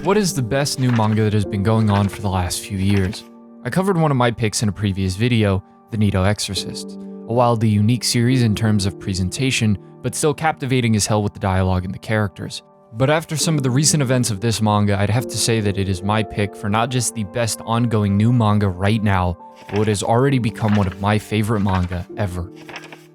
What is the best new manga that has been going on for the last few years? I covered one of my picks in a previous video, The Nido Exorcist, a wildly unique series in terms of presentation, but still captivating as hell with the dialogue and the characters. But after some of the recent events of this manga, I'd have to say that it is my pick for not just the best ongoing new manga right now, but what has already become one of my favorite manga ever,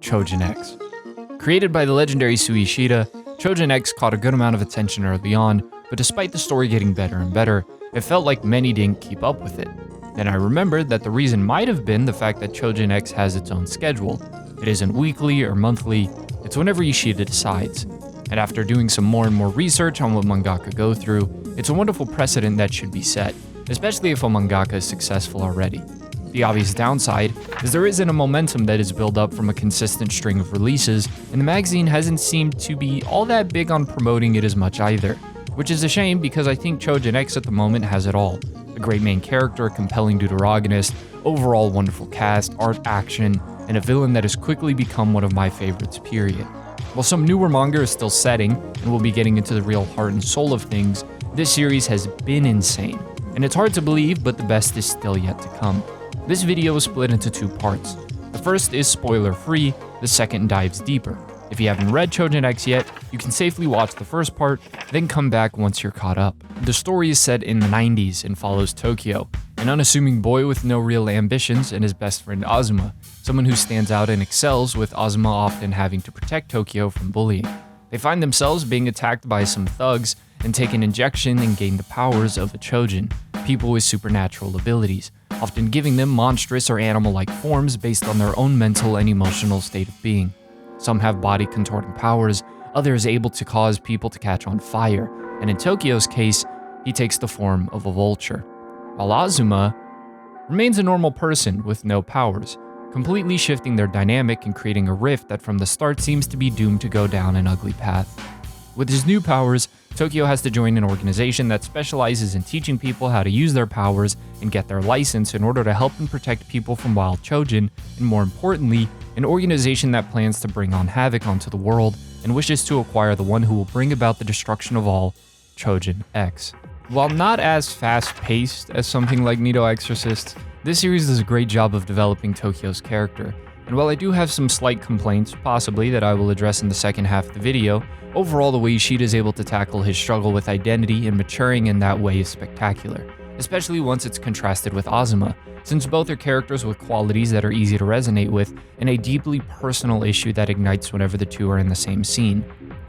Choujin X. Created by the legendary Sui Ishida, Choujin X caught a good amount of attention early on, but despite the story getting better and better, it felt like many didn't keep up with it. Then I remembered that the reason might have been the fact that Choujin X has its own schedule. It isn't weekly or monthly, it's whenever Ishida decides. And after doing some more and more research on what mangaka go through, it's a wonderful precedent that should be set, especially if a mangaka is successful already. The obvious downside is there isn't a momentum that is built up from a consistent string of releases, and the magazine hasn't seemed to be all that big on promoting it as much either. Which is a shame because I think Choujin X at the moment has it all. A great main character, a compelling deuteragonist, overall wonderful cast, art, action, and a villain that has quickly become one of my favorites, period. While some newer manga is still setting, and we'll be getting into the real heart and soul of things, this series has been insane. And it's hard to believe, but the best is still yet to come. This video is split into two parts. The first is spoiler-free, the second dives deeper. If you haven't read Choujin X yet, you can safely watch the first part, then come back once you're caught up. The story is set in the 90s and follows Tokyo, an unassuming boy with no real ambitions, and his best friend Azuma, someone who stands out and excels, with Azuma often having to protect Tokyo from bullying. They find themselves being attacked by some thugs and take an injection and gain the powers of a Choujin, people with supernatural abilities, often giving them monstrous or animal-like forms based on their own mental and emotional state of being. Some have body-contorting powers, others able to cause people to catch on fire, and in Tokyo's case, he takes the form of a vulture. While Azuma remains a normal person with no powers, completely shifting their dynamic and creating a rift that from the start seems to be doomed to go down an ugly path. With his new powers, Tokyo has to join an organization that specializes in teaching people how to use their powers and get their license in order to help and protect people from wild Choujin, and more importantly, an organization that plans to bring on havoc onto the world and wishes to acquire the one who will bring about the destruction of all, Choujin X. While not as fast-paced as something like Nido Exorcist, this series does a great job of developing Tokyo's character, and while I do have some slight complaints, possibly, that I will address in the second half of the video, overall the way Ishida is able to tackle his struggle with identity and maturing in that way is spectacular, especially once it's contrasted with Azuma, since both are characters with qualities that are easy to resonate with and a deeply personal issue that ignites whenever the two are in the same scene.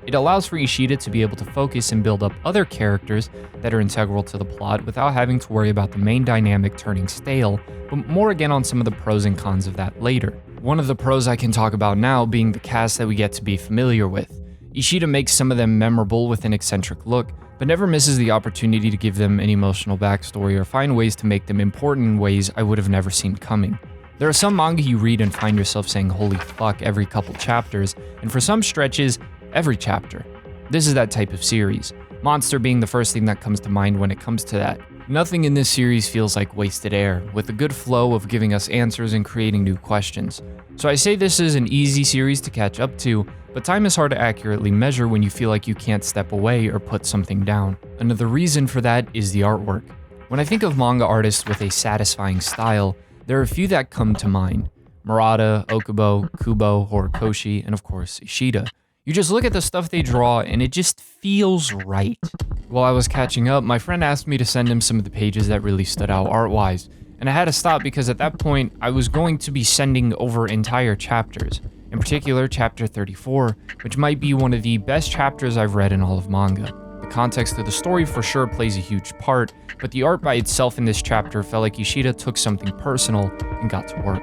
It allows for Ishida to be able to focus and build up other characters that are integral to the plot without having to worry about the main dynamic turning stale, but more again on some of the pros and cons of that later. One of the pros I can talk about now being the cast that we get to be familiar with. Ishida makes some of them memorable with an eccentric look, but never misses the opportunity to give them an emotional backstory or find ways to make them important in ways I would have never seen coming. There are some manga you read and find yourself saying holy fuck every couple chapters, and for some stretches, every chapter. This is that type of series, Monster being the first thing that comes to mind when it comes to that. Nothing in this series feels like wasted air, with a good flow of giving us answers and creating new questions. So I say this is an easy series to catch up to, but time is hard to accurately measure when you feel like you can't step away or put something down. Another reason for that is the artwork. When I think of manga artists with a satisfying style, there are a few that come to mind. Murata, Okubo, Kubo, Horikoshi, and of course Ishida. You just look at the stuff they draw and it just feels right. While I was catching up, my friend asked me to send him some of the pages that really stood out art-wise, and I had to stop because at that point I was going to be sending over entire chapters. In particular, chapter 34, which might be one of the best chapters I've read in all of manga. The context of the story for sure plays a huge part, but the art by itself in this chapter felt like Ishida took something personal and got to work.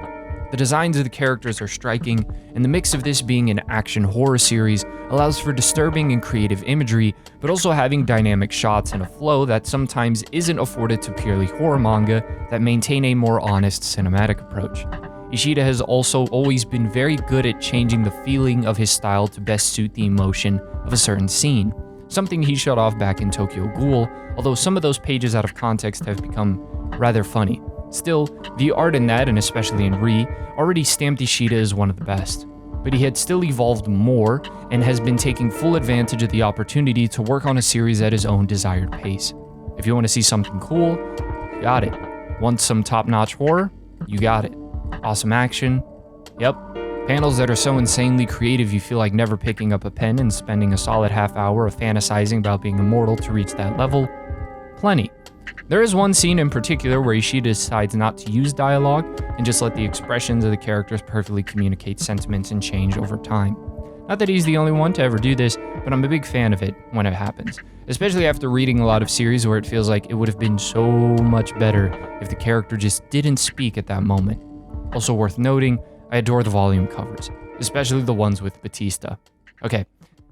The designs of the characters are striking, and the mix of this being an action horror series allows for disturbing and creative imagery, but also having dynamic shots and a flow that sometimes isn't afforded to purely horror manga that maintain a more honest cinematic approach. Ishida has also always been very good at changing the feeling of his style to best suit the emotion of a certain scene, something he showed off back in Tokyo Ghoul, although some of those pages out of context have become rather funny. Still, the art in that, and especially in Re, already stamped Ishida as one of the best. But he had still evolved more, and has been taking full advantage of the opportunity to work on a series at his own desired pace. If you want to see something cool, you got it. Want some top-notch horror? You got it. Awesome action? Yep. Panels that are so insanely creative you feel like never picking up a pen and spending a solid half hour of fantasizing about being immortal to reach that level? Plenty. There is one scene in particular where Ishida decides not to use dialogue and just let the expressions of the characters perfectly communicate sentiments and change over time. Not that he's the only one to ever do this, but I'm a big fan of it when it happens, especially after reading a lot of series where it feels like it would have been so much better if the character just didn't speak at that moment. Also worth noting, I adore the volume covers, especially the ones with Batista. Okay,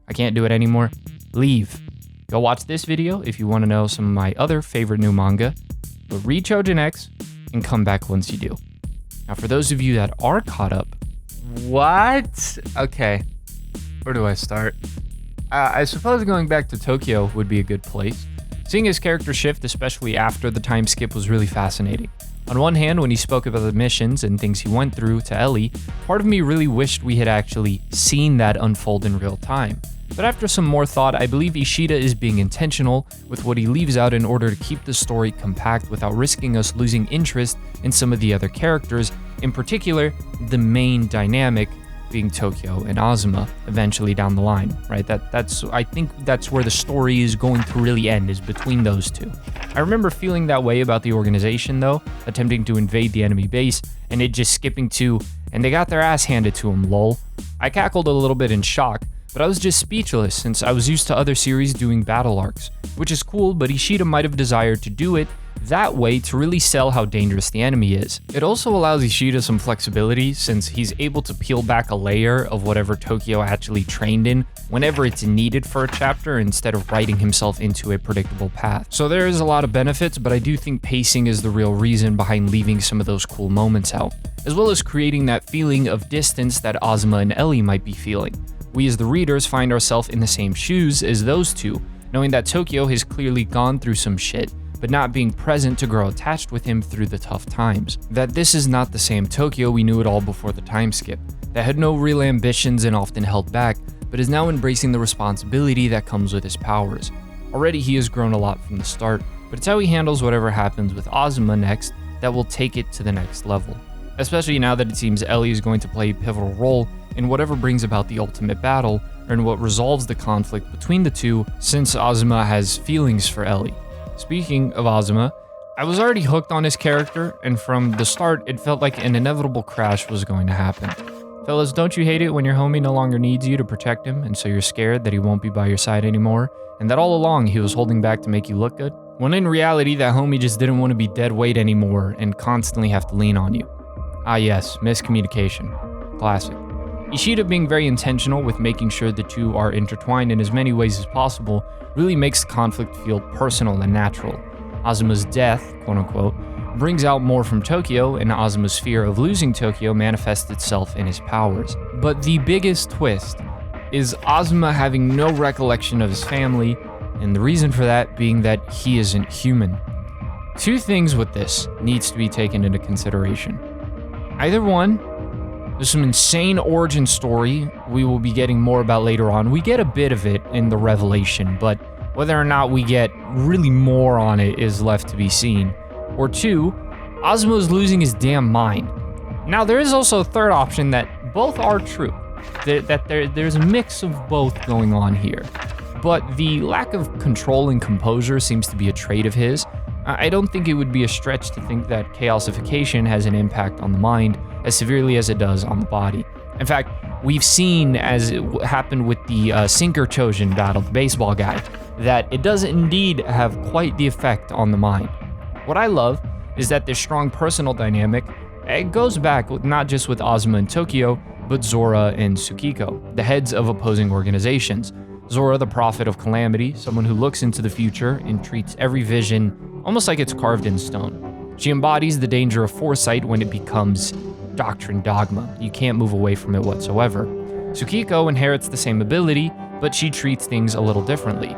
I can't do it anymore. Leave. Go watch this video if you want to know some of my other favorite new manga, but read Choujin X and come back once you do. Now for those of you that are caught up, what? Okay, where do I start? I suppose going back to Tokyo would be a good place. Seeing his character shift, especially after the time skip, was really fascinating. On one hand, when he spoke about the missions and things he went through to Ellie, part of me really wished we had actually seen that unfold in real time. But after some more thought, I believe Ishida is being intentional with what he leaves out in order to keep the story compact without risking us losing interest in some of the other characters, in particular, the main dynamic being Tokyo and Azuma eventually down the line, right? I think that's where the story is going to really end, is between those two. I remember feeling that way about the organization though, attempting to invade the enemy base and it just skipping to, and they got their ass handed to them, lol. I cackled a little bit in shock, but I was just speechless since I was used to other series doing battle arcs, which is cool, but Ishida might have desired to do it that way to really sell how dangerous the enemy is. It also allows Ishida some flexibility since he's able to peel back a layer of whatever Tokyo actually trained in whenever it's needed for a chapter instead of writing himself into a predictable path. So there is a lot of benefits, but I do think pacing is the real reason behind leaving some of those cool moments out, as well as creating that feeling of distance that Azuma and Ellie might be feeling. We as the readers find ourselves in the same shoes as those two, knowing that Tokyo has clearly gone through some shit, but not being present to grow attached with him through the tough times. That this is not the same Tokyo we knew it all before the time skip, that had no real ambitions and often held back, but is now embracing the responsibility that comes with his powers. Already he has grown a lot from the start, but it's how he handles whatever happens with Azuma next that will take it to the next level. Especially now that it seems Ellie is going to play a pivotal role in whatever brings about the ultimate battle, or in what resolves the conflict between the two, since Azuma has feelings for Ellie. Speaking of Azuma, I was already hooked on his character, and from the start, it felt like an inevitable crash was going to happen. Fellas, don't you hate it when your homie no longer needs you to protect him, and so you're scared that he won't be by your side anymore, and that all along he was holding back to make you look good? When in reality, that homie just didn't want to be dead weight anymore and constantly have to lean on you. Ah yes, miscommunication. Classic. Ishida being very intentional with making sure the two are intertwined in as many ways as possible really makes the conflict feel personal and natural. Azuma's death, quote-unquote, brings out more from Tokyo, and Azuma's fear of losing Tokyo manifests itself in his powers. But the biggest twist is Azuma having no recollection of his family, and the reason for that being that he isn't human. Two things with this needs to be taken into consideration. Either one, there's some insane origin story we will be getting more about later on. We get a bit of it in the Revelation, but whether or not we get really more on it is left to be seen. Or two, Azuma is losing his damn mind. Now there is also a third option that both are true, there's a mix of both going on here. But the lack of control and composure seems to be a trait of his. I don't think it would be a stretch to think that chaosification has an impact on the mind as severely as it does on the body. In fact, we've seen, as it happened with the Sinker Choujin battle, the baseball guy, that it does indeed have quite the effect on the mind. What I love is that this strong personal dynamic, it goes back not just with Azuma and Tokyo, but Zora and Tsukiko, the heads of opposing organizations. Zora, the prophet of calamity, someone who looks into the future and treats every vision almost like it's carved in stone. She embodies the danger of foresight when it becomes doctrine dogma. You can't move away from it whatsoever. Tsukiko inherits the same ability, but she treats things a little differently.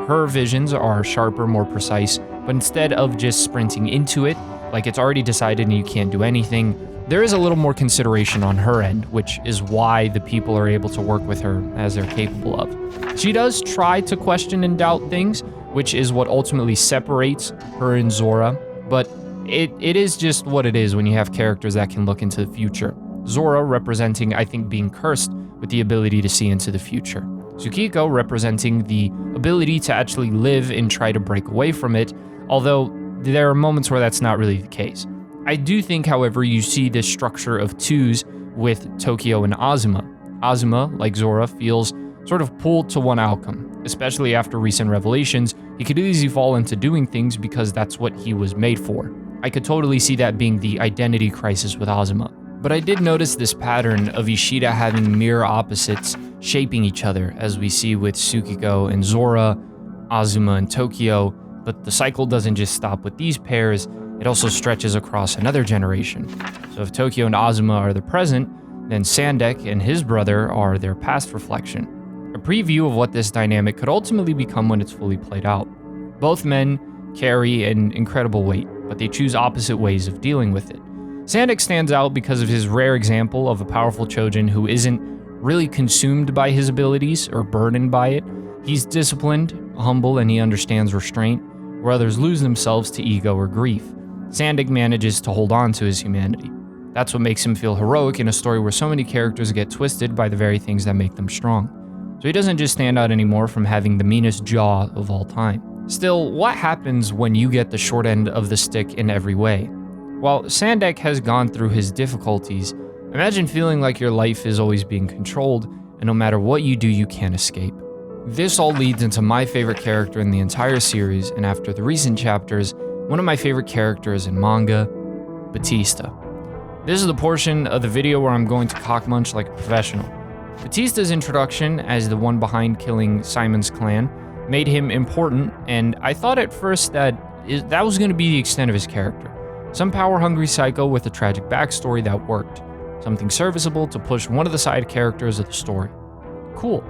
Her visions are sharper, more precise, but instead of just sprinting into it, like it's already decided and you can't do anything, there is a little more consideration on her end, which is why the people are able to work with her as they're capable of. She does try to question and doubt things, which is what ultimately separates her and Zora, but it is just what it is when you have characters that can look into the future. Zora representing, I think, being cursed with the ability to see into the future. Tsukiko representing the ability to actually live and try to break away from it, although there are moments where that's not really the case. I do think, however, you see this structure of twos with Tokyo and Azuma. Azuma, like Zora, feels sort of pulled to one outcome, especially after recent revelations. He could easily fall into doing things because that's what he was made for. I could totally see that being the identity crisis with Azuma. But I did notice this pattern of Ishida having mirror opposites shaping each other, as we see with Tsukiko and Zora, Azuma and Tokyo, but the cycle doesn't just stop with these pairs, it also stretches across another generation. So if Tokyo and Azuma are the present, then Sandek and his brother are their past reflection. A preview of what this dynamic could ultimately become when it's fully played out. Both men carry an incredible weight, but they choose opposite ways of dealing with it. Sandek stands out because of his rare example of a powerful Choujin who isn't really consumed by his abilities or burdened by it. He's disciplined, humble, and he understands restraint, where others lose themselves to ego or grief. Sandek manages to hold on to his humanity. That's what makes him feel heroic in a story where so many characters get twisted by the very things that make them strong. So he doesn't just stand out anymore from having the meanest jaw of all time. Still, what happens when you get the short end of the stick in every way? While Sandek has gone through his difficulties, imagine feeling like your life is always being controlled, and no matter what you do, you can't escape. This all leads into my favorite character in the entire series, and after the recent chapters, one of my favorite characters in manga, Batista. This is the portion of the video where I'm going to cockmunch like a professional. Batista's introduction as the one behind killing Simon's clan made him important, and I thought at first that was going to be the extent of his character. Some power-hungry psycho with a tragic backstory that worked. Something serviceable to push one of the side characters of the story. Cool.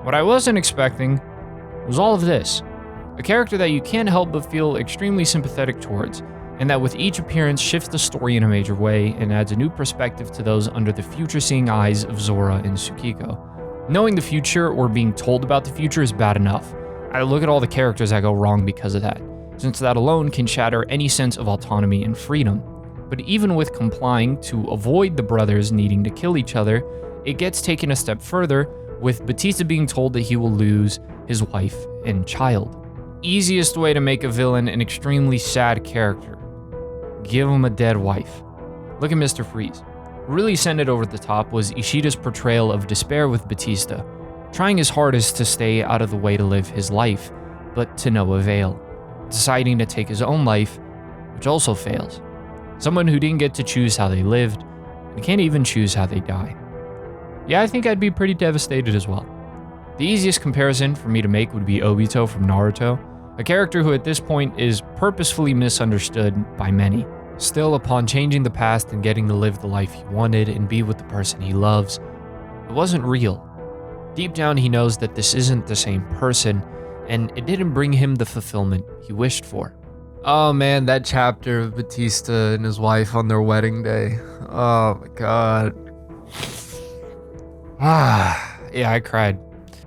What I wasn't expecting was all of this. A character that you can't help but feel extremely sympathetic towards, and that with each appearance shifts the story in a major way and adds a new perspective to those under the future-seeing eyes of Zora and Tsukiko. Knowing the future or being told about the future is bad enough. I look at all the characters that go wrong because of that, since that alone can shatter any sense of autonomy and freedom. But even with complying to avoid the brothers needing to kill each other, it gets taken a step further, with Batista being told that he will lose his wife and child. Easiest way to make a villain an extremely sad character. Give him a dead wife. Look at Mr. Freeze. Really sent it over the top was Ishida's portrayal of despair with Batista, trying his hardest to stay out of the way to live his life, but to no avail. Deciding to take his own life, which also fails. Someone who didn't get to choose how they lived, and can't even choose how they die. Yeah, I think I'd be pretty devastated as well. The easiest comparison for me to make would be Obito from Naruto, a character who at this point is purposefully misunderstood by many. Still, upon changing the past and getting to live the life he wanted and be with the person he loves, it wasn't real. Deep down he knows that this isn't the same person, and it didn't bring him the fulfillment he wished for. Oh man, that chapter of Batista and his wife on their wedding day. Oh my god. Yeah, I cried.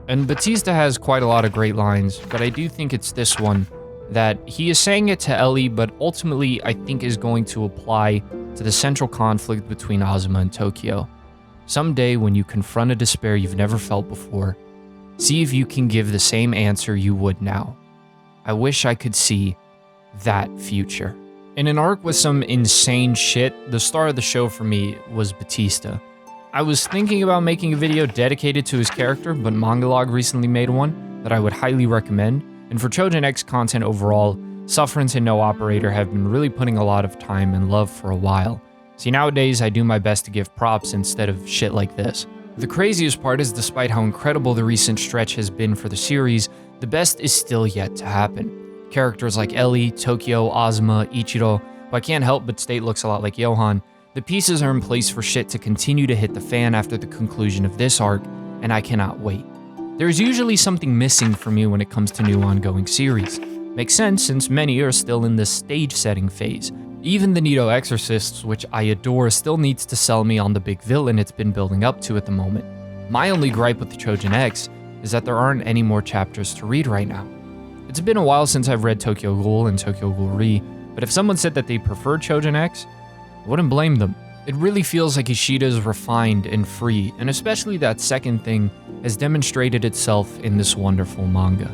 And Batista has quite a lot of great lines, but I do think it's this one that he is saying it to Ellie, but ultimately I think is going to apply to the central conflict between Azuma and Tokyo. Someday when you confront a despair you've never felt before, see if you can give the same answer you would now. I wish I could see that future. In an arc with some insane shit, the star of the show for me was Batista. I was thinking about making a video dedicated to his character, but Mangalog recently made one that I would highly recommend. And for Choujin X content overall, Sufferance and No Operator have been really putting a lot of time and love for a while. See, nowadays I do my best to give props instead of shit like this. The craziest part is, despite how incredible the recent stretch has been for the series, the best is still yet to happen. Characters like Ellie, Tokyo, Azuma, Ichiro, who I can't help but state looks a lot like Johan, the pieces are in place for shit to continue to hit the fan after the conclusion of this arc, and I cannot wait. There's usually something missing for me when it comes to new ongoing series. Makes sense since many are still in the stage setting phase. Even the Nido Exorcists, which I adore, still needs to sell me on the big villain it's been building up to at the moment. My only gripe with the Choujin X is that there aren't any more chapters to read right now. It's been a while since I've read Tokyo Ghoul and Tokyo Ghoul Re, but if someone said that they prefer Choujin X, I wouldn't blame them. It really feels like Ishida is refined and free, and especially that second thing has demonstrated itself in this wonderful manga.